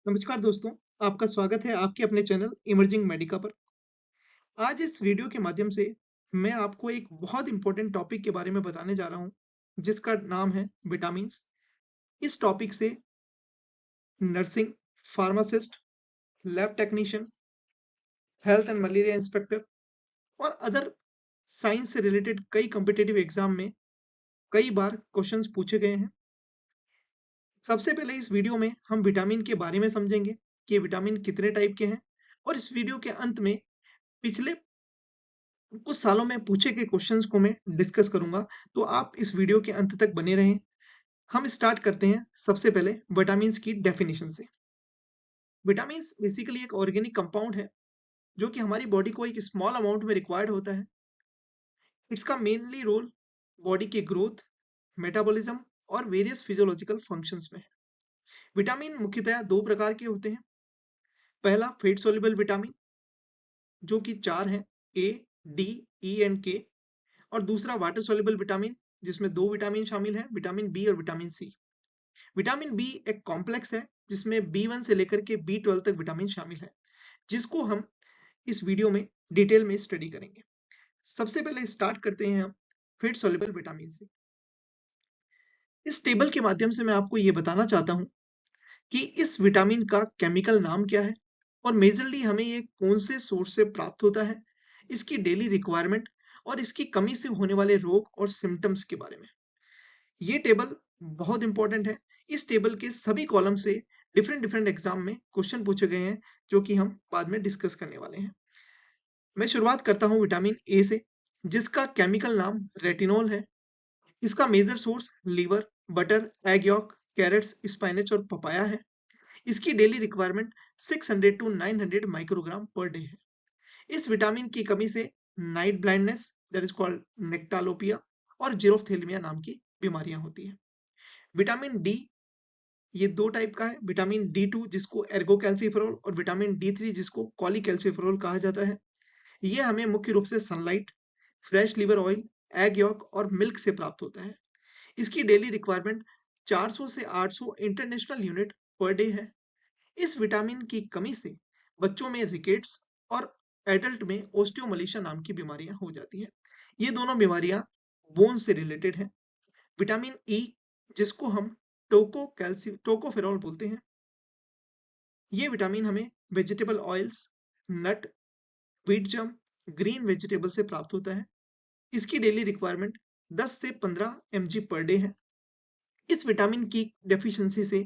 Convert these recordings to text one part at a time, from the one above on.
नमस्कार दोस्तों, आपका स्वागत है आपके अपने चैनल इमर्जिंग मेडिका पर। आज इस वीडियो के माध्यम से मैं आपको एक बहुत इंपॉर्टेंट टॉपिक के बारे में बताने जा रहा हूँ, जिसका नाम है विटामिन्स। इस टॉपिक से nursing, pharmacist, lab technician, health and malaria inspector और अदर साइंस से रिलेटेड कई कॉम्पिटिटिव एग्जाम में कई बार क्वेश्चंस पूछे गए हैं। सबसे पहले इस वीडियो में हम विटामिन के बारे में समझेंगे कि विटामिन कितने टाइप के हैं और इस वीडियो के अंत में पिछले कुछ सालों में पूछे गए क्वेश्चंस को मैं डिस्कस करूंगा, तो आप इस वीडियो के अंत तक बने रहें। हम स्टार्ट करते हैं सबसे पहले विटामिन्स की डेफिनेशन से। विटामिन्स बेसिकली एक ऑर्गेनिक कंपाउंड है जो कि हमारी बॉडी को एक स्मॉल अमाउंट में रिक्वायर्ड होता है। इसका मेनली रोल बॉडी के ग्रोथ, मेटाबॉलिज्म और वेरियस फिजियोलॉजिकल फंक्शंस में है। विटामिन मुख्यतः दो प्रकार के होते हैं। पहला फेट सोल्यूबल विटामिन जो कि चार हैं, ए, डी, ई एंड के। और दूसरा वाटर सोल्यूबल विटामिन जिसमें दो विटामिन शामिल हैं, विटामिन बी और विटामिन सी। विटामिन बी एक कॉम्प्लेक्स है जिसमें बी 1 से लेकर के बी 12 तक विटामिन शामिल है, जिसको हम इस वीडियो में डिटेल में स्टडी करेंगे। सबसे पहले स्टार्ट करते हैं हम फेट सोल्यूबल विटामिन से। इस टेबल के माध्यम से मैं आपको ये बताना चाहता हूँ कि इस विटामिन का केमिकल नाम क्या है और मेजरली हमें ये कौन से सोर्स से प्राप्त होता है, इसकी डेली रिक्वायरमेंट और इसकी कमी से होने वाले रोग और सिम्टम्स के बारे में। ये टेबल बहुत इंपॉर्टेंट है। इस टेबल के सभी कॉलम से डिफरेंट डिफरेंट एग्जाम में क्वेश्चन पूछे गए हैं, जो कि हम बाद में डिस्कस करने वाले हैं। मैं शुरुआत करता हूँ विटामिन ए से, जिसका केमिकल नाम रेटिनॉल है। इसका major source liver, butter, egg yolk, carrots, spinach और पपाया है। इसकी daily requirement 600 to 900 microgram per day है। इस विटामिन की कमी से night blindness, that is called nyctalopia, और जीरोफ्थेल्मिया नाम की बीमारियां होती हैं। विटामिन डी ये दो टाइप का है, विटामिन डी 2 जिसको एर्गोकैल्सिफेरॉल और विटामिन डी 3 जिसको कॉलीकैल्सिफेरॉल कहा जाता है। ये हमें मुख्य रूप से sunlight, fresh liver oil, egg York और मिल्क से प्राप्त होता है। इसकी डेली रिक्वायरमेंट 400 से 800 इंटरनेशनल यूनिट पर डे है। इस विटामिन की कमी से बच्चों में रिकेट्स और एडल्ट में ओस्टियोमलेशिया नाम की बीमारियां हो जाती हैं। ये दोनों बीमारियां बोन से रिलेटेड हैं। विटामिन ई जिसको हम टोकोफेरॉल बोलते हैं, ये विटामिन हमें वेजिटेबल ऑयल्स, नट, व्हीट जम, ग्रीन वेजिटेबल से प्राप्त होता है। इसकी डेली रिक्वायरमेंट 10 से 15 mg पर डे है। इस विटामिन की डेफिशिएंसी से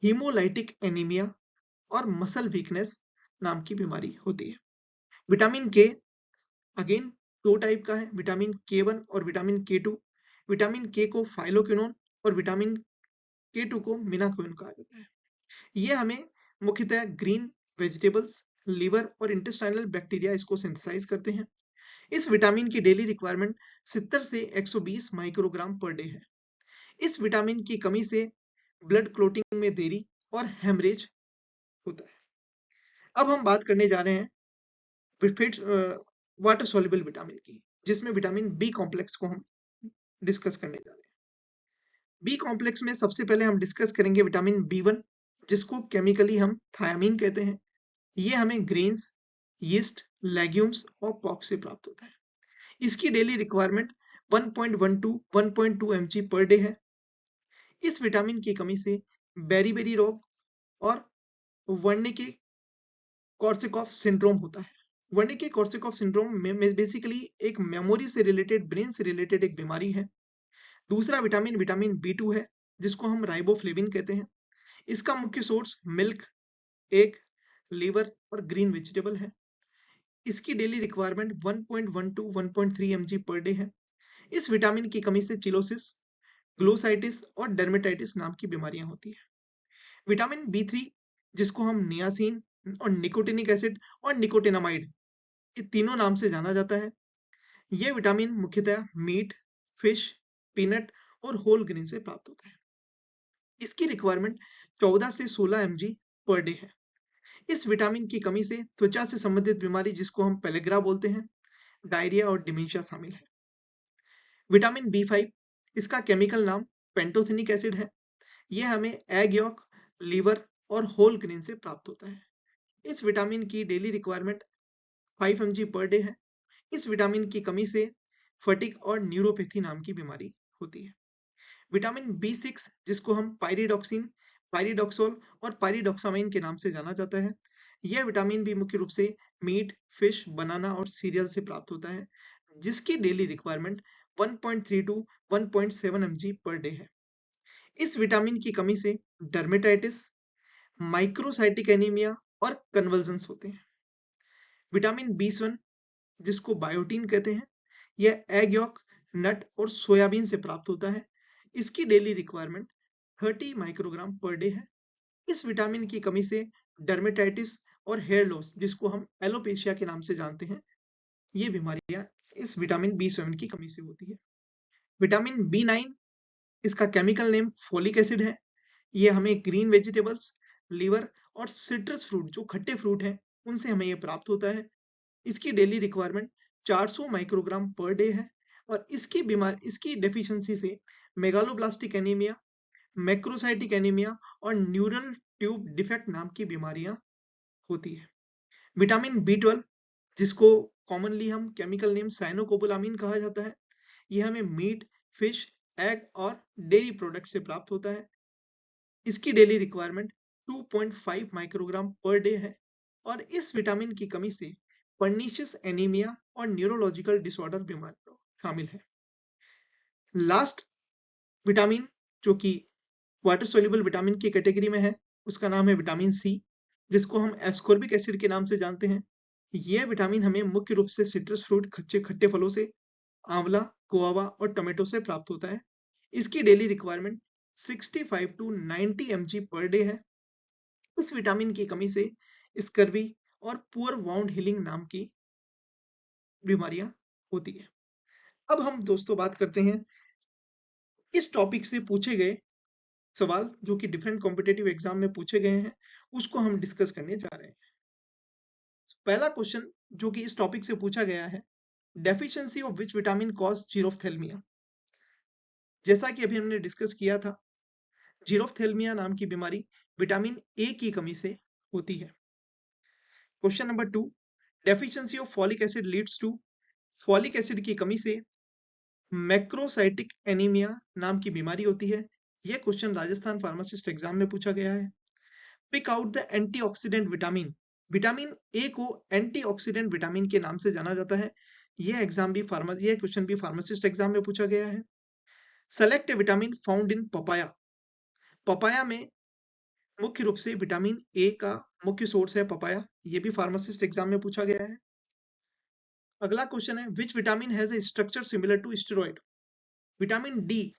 हीमोलाइटिक एनीमिया और मसल वीकनेस नाम की बीमारी होती है। विटामिन के अगेन दो टाइप का है, विटामिन के 1 और विटामिन के 2। विटामिन के को फाइलोक्विनोन और विटामिन के 2 को मिनाक्विन कहा जाता है। ये हमें मुख्यतः ग्रीन वेजिटेबल्स, लिवर और इंटेस्टाइनल बैक्टीरिया इसको सिंथेसाइज करते हैं। इस विटामिन की डेली रिक्वायरमेंट 70 से 120 माइक्रोग्राम पर डे है। इस विटामिन की कमी से ब्लड क्लोटिंग में देरी और हेमरेज होता है। अब हम बात करने जा रहे हैं वाटर सोल्युबल विटामिन की, जिसमें विटामिन बी कॉम्प्लेक्स को हम डिस्कस करने जा रहे हैं। बी कॉम्प्लेक्स में सबसे पहले हम डिस्कस करेंगे विटामिन बी 1, जिसको केमिकली हम थायामीन कहते हैं। ये हमें ग्रेन्स, यीस्ट, लेग्यूम्स और पॉक से प्राप्त होता है। इसकी डेली रिक्वायरमेंट 1.1 टू 1.2 mg पर डे है। इस विटामिन की कमी से बेरी-बेरी रोग और वर्निके कॉर्सैकॉफ सिंड्रोम होता है। वर्निके कॉर्सैकॉफ सिंड्रोम में बेसिकली एक मेमोरी से रिलेटेड, ब्रेन से रिलेटेड एक बीमारी है। दूसरा विटामिन विटामिन बी 2 है, जिसको हम राइबोफ्लेविन कहते हैं। इसका मुख्य सोर्स मिल्क, एग, लिवर और ग्रीन वेजिटेबल है। इसकी डेली रिक्वायरमेंट 1.1 टू 1.3 mg पर डे है। इस विटामिन की कमी से चिलोसिस, ग्लोसाइटिस और डर्मेटाइटिस नाम की बीमारियां होती है। विटामिन बी 3 जिसको हम नियासिन और निकोटिनिक एसिड और निकोटिनामाइड, ये तीनों नाम से जाना जाता है। यह विटामिन मुख्यतः मीट, फिश, पीनट और होल ग्रेन से प्राप्त होता है। इसकी रिक्वायरमेंट 14 से 16 mg पर डे है। इस विटामिन की कमी से त्वचा से संबंधित बीमारी जिसको हम पेलेग्रा बोलते हैं, डायरिया और डिमेंशिया शामिल है। विटामिन बी 5 इसका केमिकल नाम पेंटोथेनिक एसिड है। यह हमें एग यॉक, लिवर, और होल ग्रेन से प्राप्त होता है। इस विटामिन की डेली रिक्वायरमेंट 5 mg पर डे है। इस विटामिन की कमी से फटीग और न्यूरोपैथी नाम की बीमारी होती है। विटामिन B6 जिसको हम पायरिडॉक्सिन, पायरिडॉक्सोल और पायरिडॉक्सामाइन के नाम से जाना जाता है, यह विटामिन भी मुख्य रूप से मीट, फिश, बनाना और सीरियल से प्राप्त होता है, जिसकी डेली रिक्वायरमेंट 1.3 टू 1.7 mg पर डे है। इस विटामिन की कमी से डर्मेटाइटिस, माइक्रोसाइटिक एनीमिया और कन्वल्जन्स होते हैं। विटामिन B1 जिसको बायोटीन कहते हैं, यह एग यॉक, नट और सोयाबीन से प्राप्त होता है। इसकी daily requirement 30 microgram per day है। इस विटामिन की कमी से डर्मेटाइटिस और हेयर लॉस जिसको हम एलोपेशिया के नाम से जानते हैं, ये बीमारियां इस विटामिन B7 की कमी से होती है। विटामिन B9 इसका केमिकल नेम फोलिक एसिड है। ये हमें ग्रीन वेजिटेबल्स, लीवर और सिट्रस फ्रूट जो खट्टे फ्रूट हैं, उनसे हमें ये प्राप्त होता है। इसकी daily requirement 400 microgram per day है और इसकी डेफिशिएंसी से मेगालोब्लास्टिक एनीमिया, मैक्रोसाइटिक एनीमिया और न्यूरल ट्यूब डिफेक्ट नाम की बीमारियां होती है। विटामिन B12 जिसको कॉमनली हम केमिकल नेम साइनोकोबालामिन कहा जाता है, यह हमें मीट, फिश, एग और डेयरी प्रोडक्ट से प्राप्त होता है। इसकी daily requirement 2.5 microgram per day है और इस विटामिन की कमी से पर्नीशियस एनीमिया और न्यूरोलॉजिकल डिसऑर्डर बीमारी शामिल है। लास्ट विटामिन जो कि वाटर सोल्यूबल विटामिन की कैटेगरी में है, उसका नाम है विटामिन सी, जिसको हम एस्कॉर्बिक एसिड के नाम से जानते हैं। यह विटामिन हमें मुख्य रूप से सिट्रस फ्रूट, खच्चे खट्टे फलों से, आंवला, गुआवा और टोमेटो से प्राप्त होता है। इसकी डेली रिक्वायरमेंट 65 टू 90 mg पर डे है। इस विटामिन की कमी से स्कर्वी और पुअर वाउंड हीलिंग नाम की बीमारियां होती है। अब हम दोस्तों बात करते हैं इस टॉपिक से पूछे गए सवाल जो कि डिफरेंट कॉम्पिटेटिव एग्जाम में पूछे गए हैं, उसको हम डिस्कस करने जा रहे हैं। पहला क्वेश्चन जो कि इस टॉपिक से पूछा गया है, deficiency of which vitamin cause xerophthalmia. जैसा कि अभी हमने डिस्कस किया था, जीरोफ्थेल्मिया नाम की बीमारी विटामिन ए की कमी से होती है। Question number 2, deficiency of folic acid leads to, folic acid की कमी से मैक्रोसाइटिक एनीमिया नाम की बीमारी होती है। यह क्वेश्चन राजस्थान फार्मासिस्ट एग्जाम में पूछा गया है। Pick out the antioxidant vitamin, vitamin A को एंटीऑक्सीडेंट विटामिन के नाम से जाना जाता है। यह क्वेश्चन भी फार्मासिस्ट एग्जाम में पूछा गया है। Select vitamin found in papaya, papaya में मुख्य रूप से विटामिन ए का मुख्य सोर्स है पपाया, ये भी फार्मासिस्ट एग्जाम में पूछा गया है। अगला क्वेश्चन है, which vitamin has a structure similar to steroid. Vitamin D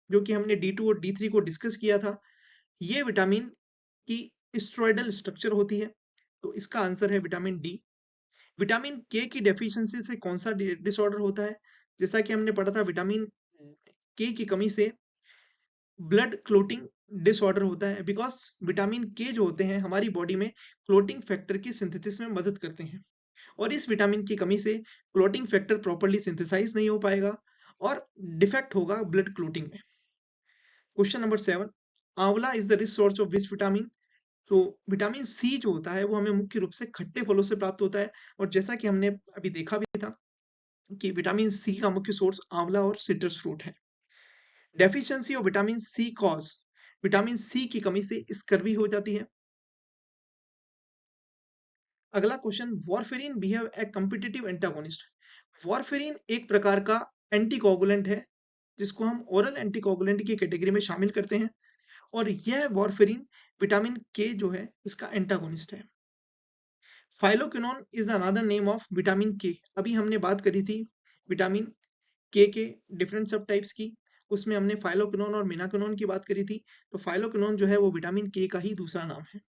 जो कि हमने D2 और D3 को डिस्कस किया था, ये विटामिन की स्टेरॉइडल स्ट्रक्चर होती है, तो इसका आंसर है विटामिन डी। विटामिन के की डेफिशिएंसी से कौन सा डिसऑर्डर होता है? जैसा कि हमने पढ़ा था, विटामिन के की कमी से ब्लड क्लोटिंग डिसऑर्डर होता है, बिकॉज विटामिन के जो होते हैं हमारी बॉडी में क्लोटिंग फैक्टर की सिंथेसिस में मदद करते हैं और इस विटामिन की कमी से क्लोटिंग फैक्टर प्रॉपर्ली सिंथेसाइज नहीं हो पाएगा और डिफेक्ट होगा ब्लड क्लोटिंग में। क्वेश्चन नंबर 7, आंवला is the rich source of which vitamin. तो विटामिन सी जो होता है वो हमें मुख्य रूप से खट्टे फलों से प्राप्त होता है और जैसा कि हमने अभी देखा भी था कि विटामिन सी का मुख्य सोर्स आंवला और सिट्रस फ्रूट है। Deficiency of vitamin C cause, vitamin C की कमी से स्कर्वी हो जाती है। अगला question, warfarin behave a competitive antagonist. Warfarin एक प्रकार का एंटीकोगुलेंट है जिसको हम ओरल एंटीकोगुलेंट की कैटेगरी में शामिल करते हैं और यह वॉरफेरिन विटामिन के जो है इसका एंटागोनिस्ट है। Phylloquinone is the another name of vitamin के। अभी हमने बात करी थी विटामिन के डिफरेंट सब टाइप्स की, उसमें हमने फाइलोक्विनोन और मिनाक्विनोन की बात करी थी, तो फाइलोक्विनोन जो है वो विटामिन के का ही दूसरा नाम है।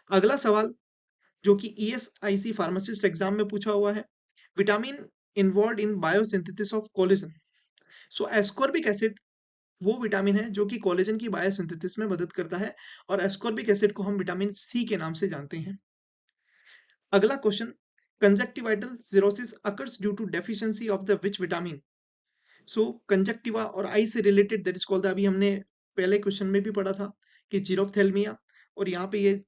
अगला सवाल जो कि ESIC फार्मासिस्ट एग्जाम में पूछा हुआ है, vitamin involve in biosynthesis of collagen. So ascorbic acid वो विटामिन है जो कि कोलेजन की बायोसिंथेसिस में मदद करता है और एस्कॉर्बिक एसिड को हम विटामिन सी के नाम से जानते हैं। अगला question, conjunctival cirrhosis occurs due to deficiency of the which vitamin. So conjunctiva और आई से रिलेटेड दैट इज कॉल्ड, अभी हमने पहले क्वेश्चन में भी पढ़ा था कि जीरोफ्थेल्मिया और यहाँ पे ये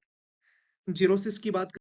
ज़ीरोसिस की बात